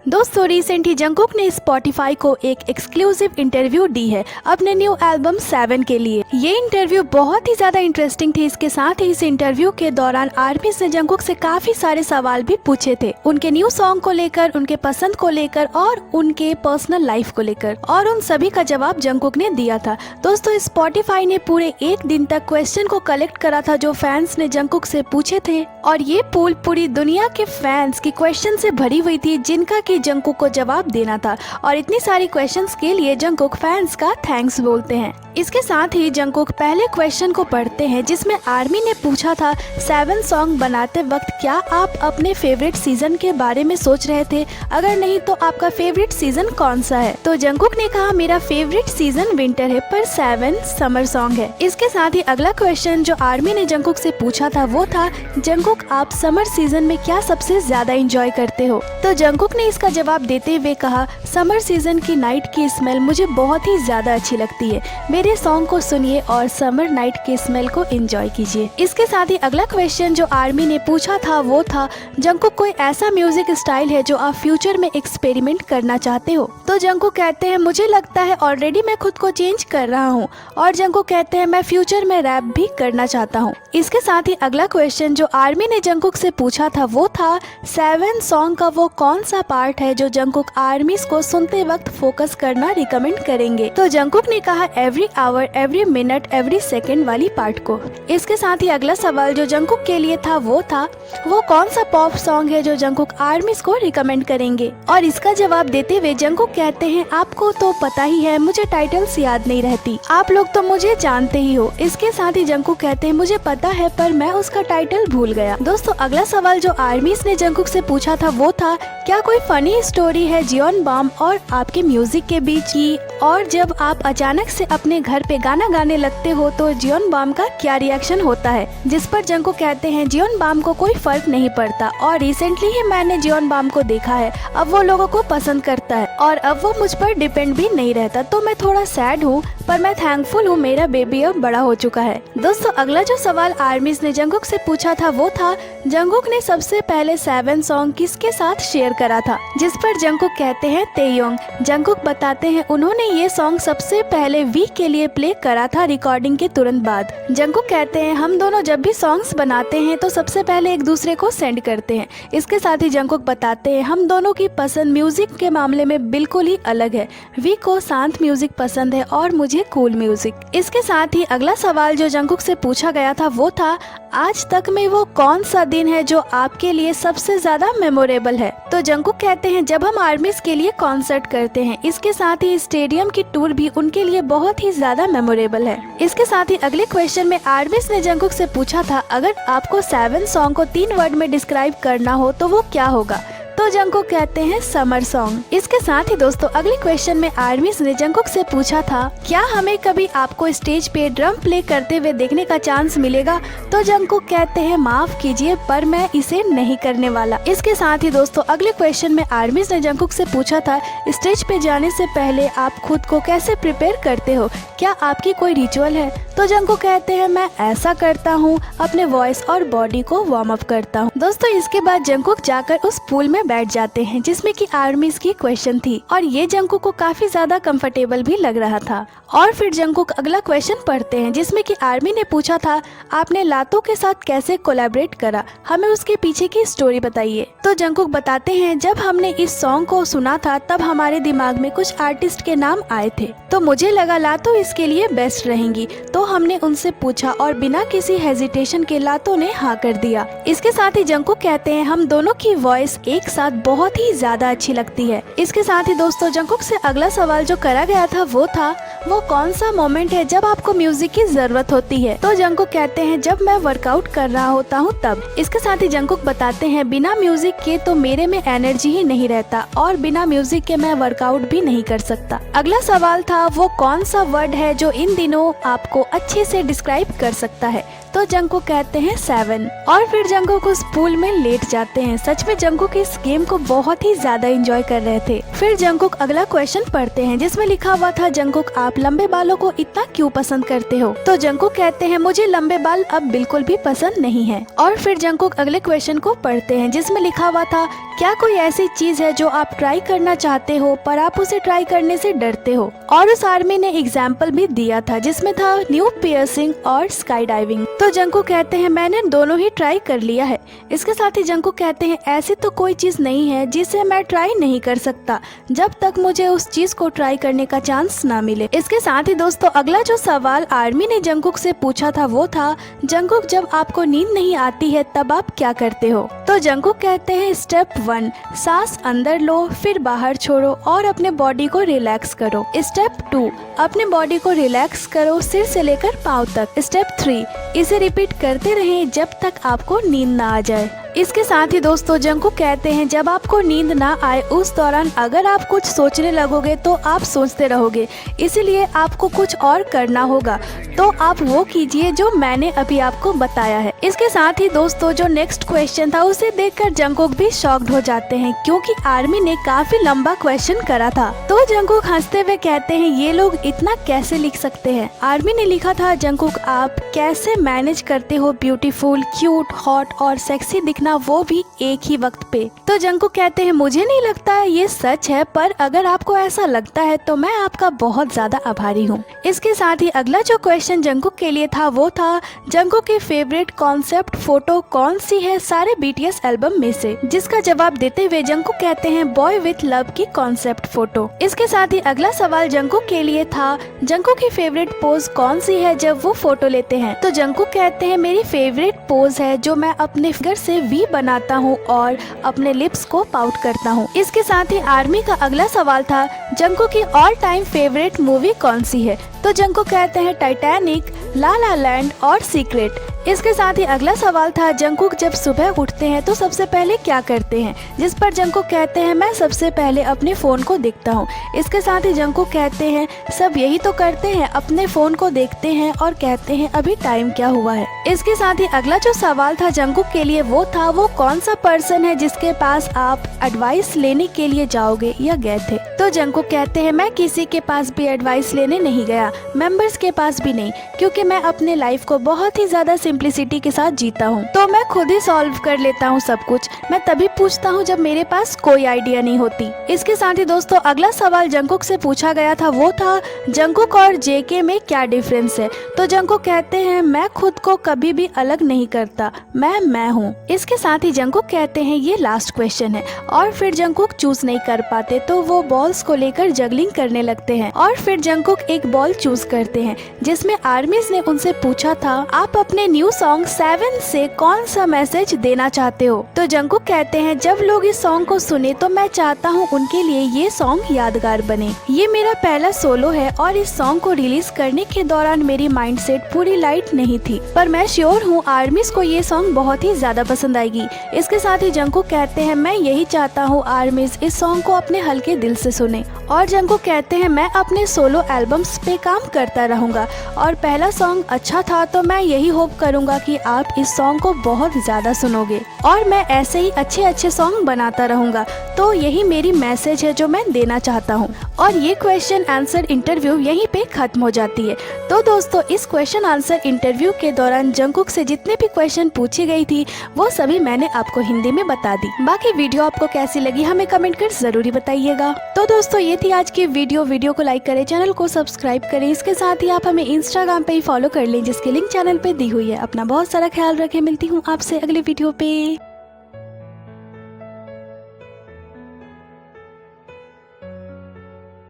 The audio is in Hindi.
दोस्तों रिसेंट ही जंगकुक ने स्पॉटिफाई को एक एक्सक्लूसिव इंटरव्यू दी है अपने न्यू एल्बम 7 के लिए। ये इंटरव्यू बहुत ही ज्यादा इंटरेस्टिंग थी। इसके साथ ही इस इंटरव्यू के दौरान आर्मी ने जंगकुक से काफी सारे सवाल भी पूछे थे, उनके न्यू सॉन्ग को लेकर, उनके पसंद को लेकर और उनके पर्सनल लाइफ को लेकर, और उन सभी का जवाब जंगकुक ने दिया था। दोस्तों स्पॉटिफाई ने पूरे एक दिन तक क्वेश्चन को कलेक्ट करा था जो फैंस ने जंगकुक से पूछे थे, और ये पूल पूरी दुनिया के फैंस की क्वेश्चन से भरी हुई थी जिनका कि जंगकुक को जवाब देना था। और इतनी सारी क्वेश्चंस के लिए जंगकुक फैंस का थैंक्स बोलते हैं। इसके साथ ही जंगकुक पहले क्वेश्चन को पढ़ते हैं जिसमें आर्मी ने पूछा था 7 सॉन्ग बनाते वक्त क्या आप अपने फेवरेट सीजन के बारे में सोच रहे थे, अगर नहीं तो आपका फेवरेट सीजन कौन सा है। तो जंगकुक ने कहा मेरा फेवरेट सीजन विंटर है पर 7 समर सॉन्ग है। इसके साथ ही अगला क्वेश्चन जो आर्मी ने जंगकुक से पूछा था वो था जंगकुक आप समर सीजन में क्या सबसे ज्यादा एंजॉय करते हो। तो जंगकुक ने इसका जवाब देते हुए कहा समर सीजन की नाइट की स्मेल मुझे बहुत ही ज्यादा अच्छी लगती है। मेरे सॉन्ग को सुनिए और समर नाइट के स्मेल को एंजॉय कीजिए। इसके साथ ही अगला क्वेश्चन जो आर्मी ने पूछा था वो था जंगकुक कोई ऐसा म्यूजिक स्टाइल है जो आप फ्यूचर में एक्सपेरिमेंट करना चाहते हो। तो जंगकुक कहते हैं मुझे लगता है ऑलरेडी मैं खुद को चेंज कर रहा हूँ, और जंगकुक कहते हैं मैं फ्यूचर में रैप भी करना चाहता हूँ। इसके साथ ही अगला क्वेश्चन जो आर्मी ने जंगकुक से पूछा था वो था 7 सॉन्ग का वो कौन सा पार्ट है जो जंगकुक आर्मीज को सुनते वक्त फोकस करना रिकमेंड करेंगे। तो जंगकुक ने कहा every hour, every minute, every second वाली पार्ट को। इसके साथ ही अगला सवाल जो जंगकुक के लिए था वो कौन सा पॉप सॉन्ग है जो जंगकुक आर्मीज को रिकमेंड करेंगे। और इसका जवाब देते हुए जंगकुक कहते हैं आपको तो पता ही है मुझे टाइटल्स याद नहीं रहती, आप लोग तो मुझे जानते ही हो। इसके साथ ही जंगकुक कहते हैं मुझे पता है पर मैं उसका टाइटल भूल गया। दोस्तों अगला सवाल जो आर्मीज ने जंगकुक से पूछा था वो था क्या कोई फनी स्टोरी है जियोन बम और आपके म्यूजिक के बीच की, और जब आप अचानक से अपने घर पे गाना गाने लगते हो तो जियोन बम का क्या रिएक्शन होता है। जिस पर जंगकुक कहते हैं जियोन बम को कोई फर्क नहीं पड़ता, और रिसेंटली ही मैंने जियोन बम को देखा है, अब वो लोगों को पसंद करता है और अब वो मुझ पर डिपेंड भी नहीं रहता, तो मैं थोड़ा सैड हूँ पर मैं थैंकफुल हूँ मेरा बेबी अब बड़ा हो चुका है। दोस्तों अगला जो सवाल आर्मीज ने जंगकुक से पूछा था वो था जंगकुक ने सबसे पहले 7 सॉन्ग किसके साथ शेयर करा था। जिस पर जंगकुक कहते हैं तेयोंग। जंगकुक बताते हैं उन्होंने ये सॉन्ग सबसे पहले वी के लिए प्ले करा था रिकॉर्डिंग के तुरंत बाद। जंगकुक कहते हैं हम दोनों जब भी सॉन्ग्स बनाते हैं तो सबसे पहले एक दूसरे को सेंड करते हैं। इसके साथ ही जंगकुक बताते हैं हम दोनों की पसंद म्यूजिक के मामले में बिल्कुल ही अलग है। वी को शांत म्यूजिक पसंद है और मुझे कूल म्यूजिक। इसके साथ ही अगला सवाल जो जंगकुक से पूछा गया था वो था आज तक में वो कौन सा दिन है जो आपके लिए सबसे ज्यादा मेमोरेबल है। तो जंगकुक कहते हैं जब हम आर्मीज के लिए कॉन्सर्ट करते हैं। इसके साथ ही स्टेडियम की टूर भी उनके लिए बहुत ही ज्यादा मेमोरेबल है। इसके साथ ही अगले क्वेश्चन में आर्मीज ने जंगकुक से पूछा था अगर आपको 7 सॉन्ग को 3 वर्ड में डिस्क्राइब करना हो तो वो क्या होगा। तो जंगकुक कहते हैं समर सॉन्ग। इसके साथ ही दोस्तों अगले क्वेश्चन में आर्मीज ने जंगकुक से पूछा था क्या हमें कभी आपको स्टेज पे ड्रम प्ले करते हुए देखने का चांस मिलेगा। तो जंगकुक कहते हैं माफ कीजिए पर मैं इसे नहीं करने वाला। इसके साथ ही दोस्तों अगले क्वेश्चन में आर्मीज ने जंगकुक से पूछा था स्टेज पे जाने से पहले आप खुद को कैसे प्रिपेयर करते हो, क्या आपकी कोई रिचुअल है। तो जंगकुक कहते हैं मैं ऐसा करता हूँ अपने वॉइस और बॉडी को वार्म अप करता हूँ। दोस्तों इसके बाद जंगकुक जाकर उस पूल में बैठ जाते हैं जिसमें कि आर्मीज की क्वेश्चन थी, और ये जंगकुक को काफी ज्यादा कंफर्टेबल भी लग रहा था। और फिर जंगकुक अगला क्वेश्चन पढ़ते हैं जिसमें कि आर्मी ने पूछा था आपने लातो के साथ कैसे कोलैबोरेट करा, हमें उसके पीछे की स्टोरी बताइए। तो जंगकुक बताते हैं जब हमने इस सॉन्ग को सुना था तब हमारे दिमाग में कुछ आर्टिस्ट के नाम आए थे, तो मुझे लगा लातो इसके लिए बेस्ट रहेंगी, तो हमने उनसे पूछा और बिना किसी हेजिटेशन के लातो ने हाँ कर दिया। इसके साथ ही जंगकुक कहते हैं हम दोनों की वॉइस एक साथ बहुत ही ज्यादा अच्छी लगती है। इसके साथ ही दोस्तों जंगकुक से अगला सवाल जो करा गया था वो कौन सा मोमेंट है जब आपको म्यूजिक की जरूरत होती है। तो जंगकुक कहते हैं जब मैं वर्कआउट कर रहा होता हूँ तब। इसके साथ ही जंगकुक बताते हैं बिना म्यूजिक के तो मेरे में एनर्जी ही नहीं रहता, और बिना म्यूजिक के मैं वर्कआउट भी नहीं कर सकता। अगला सवाल था वो कौन सा वर्ड है जो इन दिनों आपको अच्छे से डिस्क्राइब कर सकता है। तो जंगकुक कहते हैं 7 और फिर जंगकुक उस पूल में लेट जाते हैं। सच में जंगकुक इस गेम को बहुत ही ज्यादा एंजॉय कर रहे थे। फिर जंगकुक अगला क्वेश्चन पढ़ते हैं जिसमें लिखा हुआ था, जंगकुक आप लंबे बालों को इतना क्यों पसंद करते हो? तो जंगकुक कहते हैं मुझे लंबे बाल अब बिल्कुल भी पसंद नहीं है। और फिर जंगकुक अगले क्वेश्चन को पढ़ते हैं जिसमें लिखा हुआ था, क्या कोई ऐसी चीज है जो आप ट्राई करना चाहते हो पर आप उसे ट्राई करने से डरते हो? और उस आर्मी ने एग्जाम्पल भी दिया था जिसमें था न्यू पियर्सिंग और स्काई डाइविंग। तो जंगकुक कहते हैं मैंने दोनों ही ट्राई कर लिया है। इसके साथ ही जंगकुक कहते हैं ऐसी तो कोई चीज नहीं है जिसे मैं ट्राई नहीं कर सकता जब तक मुझे उस चीज को ट्राई करने का चांस ना मिले। इसके साथ ही दोस्तों अगला जो सवाल आर्मी ने जंगकुक से पूछा था वो था, जंगकुक जब आपको नींद नहीं आती है तब आप क्या करते हो? तो जंगकुक कहते हैं स्टेप 1 सांस अंदर लो फिर बाहर छोड़ो और अपने बॉडी को रिलैक्स करो। स्टेप 2 अपने बॉडी को रिलैक्स करो सिर से लेकर पाँव तक। स्टेप 3 इसे रिपीट करते रहें जब तक आपको नींद ना आ जाए। इसके साथ ही दोस्तों जंगकुक कहते हैं जब आपको नींद ना आए उस दौरान अगर आप कुछ सोचने लगोगे तो आप सोचते रहोगे, इसीलिए आपको कुछ और करना होगा। तो आप वो कीजिए जो मैंने अभी आपको बताया है। इसके साथ ही दोस्तों जो नेक्स्ट क्वेश्चन था उसे देखकर जंगकुक भी शॉक्ड हो जाते हैं क्योंकि आर्मी ने काफी लंबा क्वेश्चन करा था। तो जंगकुक हंसते हुए कहते हैं ये लोग इतना कैसे लिख सकते हैं? आर्मी ने लिखा था, जंगकुक आप कैसे मैनेज करते हो ब्यूटीफुल, क्यूट, हॉट और सेक्सी दिखना, वो भी एक ही वक्त पे? तो जंगकुक कहते हैं मुझे नहीं लगता है ये सच है, पर अगर आपको ऐसा लगता है तो मैं आपका बहुत ज्यादा आभारी हूँ। इसके साथ ही अगला जो क्वेश्चन जंगकुक के लिए था वो था, जंगकुक की फेवरेट कॉन्सेप्ट फोटो कौन सी है सारे बीटीएस एल्बम में से? जिसका जवाब देते हुए जंगकुक कहते हैं बॉय विथ लव की कॉन्सेप्ट फोटो। इसके साथ ही अगला सवाल जंगकुक के लिए था, जंगकुक की फेवरेट पोज कौन सी है जब वो फोटो लेते हैं? तो जंगकुक कहते हैं मेरी फेवरेट पोज है जो मैं अपने फिगर से वी बनाता हूँ और अपने लिप्स को पाउट करता हूँ। इसके साथ ही आर्मी का अगला सवाल था, जंगकुक की ऑल टाइम फेवरेट मूवी कौन सी है? तो जंगकुक कहते हैं टाइटैनिक, ला ला लैंड और सीक्रेट। इसके साथ ही अगला सवाल था, जंगकुक जब सुबह उठते हैं तो सबसे पहले क्या करते हैं? जिस पर जंगकुक कहते हैं मैं सबसे पहले अपने फोन को देखता हूँ। इसके साथ ही जंगकुक कहते हैं सब यही तो करते हैं, अपने फोन को देखते हैं और कहते हैं अभी टाइम क्या हुआ है। इसके साथ ही अगला जो सवाल था जंगकुक के लिए वो था, वो कौन सा पर्सन है जिसके पास आप एडवाइस लेने के लिए जाओगे या गए थे? तो जंगकुक कहते हैं मैं किसी के पास भी एडवाइस लेने नहीं गया, मेंबर्स के पास भी नहीं, क्योंकि मैं अपने लाइफ को बहुत ही ज्यादा सिंप्लिसिटी के साथ जीता हूँ। तो मैं खुद ही सॉल्व कर लेता हूँ सब कुछ। मैं तभी पूछता हूँ जब मेरे पास कोई आइडिया नहीं होती। इसके साथ ही दोस्तों अगला सवाल जंगकुक से पूछा गया था वो था, जंगकुक और जेके में क्या डिफरेंस है? तो जंगकुक कहते हैं मैं खुद को कभी भी अलग नहीं करता, मैं हूँ। इसके साथ ही जंगकुक कहते हैं ये लास्ट क्वेश्चन है और फिर जंगकुक चूज नहीं कर पाते तो वो बॉल्स को लेकर जगलिंग करने लगते हैं और फिर जंगकुक एक बॉल चूज करते हैं जिसमें आर्मीज ने उनसे पूछा था आप अपने न्यू सॉन्ग 7 से कौन सा मैसेज देना चाहते हो? तो जंगकुक कहते हैं जब लोग इस सॉन्ग को सुने तो मैं चाहता हूँ उनके लिए ये सॉन्ग यादगार बने। ये मेरा पहला सोलो है और इस सॉन्ग को रिलीज करने के दौरान मेरी माइंडसेट पूरी लाइट नहीं थी, पर मैं श्योर हूँ आर्मीज को ये सॉन्ग बहुत ही ज्यादा पसंद आएगी। इसके साथ ही जंगकुक कहते हैं मैं यही चाहता हूँ आर्मीज इस सॉन्ग को अपने हल्के दिल से सुने। और जंगकुक कहते हैं मैं अपने सोलो एल्बम्स पे काम करता रहूंगा और पहला सॉन्ग अच्छा था तो मैं यही होप करूंगा कि आप इस सॉन्ग को बहुत ज्यादा सुनोगे और मैं ऐसे ही अच्छे अच्छे सॉन्ग बनाता रहूंगा। तो यही मेरी मैसेज है जो मैं देना चाहता हूँ। और ये क्वेश्चन आंसर इंटरव्यू यहीं पे खत्म हो जाती है। तो दोस्तों इस क्वेश्चन आंसर इंटरव्यू के दौरान जंगकुक से जितने भी क्वेश्चन पूछी गई थी वो सभी मैंने आपको हिंदी में बता दी। बाकी वीडियो आपको कैसी लगी हमें कमेंट कर जरूरी बताइएगा। तो दोस्तों ये थी आज की वीडियो को लाइक करें, चैनल को सब्सक्राइब करें। इसके साथ ही आप हमें इंस्टाग्राम पे ही फॉलो कर लें जिसकी लिंक चैनल पे दी हुई है। अपना बहुत सारा ख्याल रखें, मिलती हूँ आपसे अगले वीडियो पे।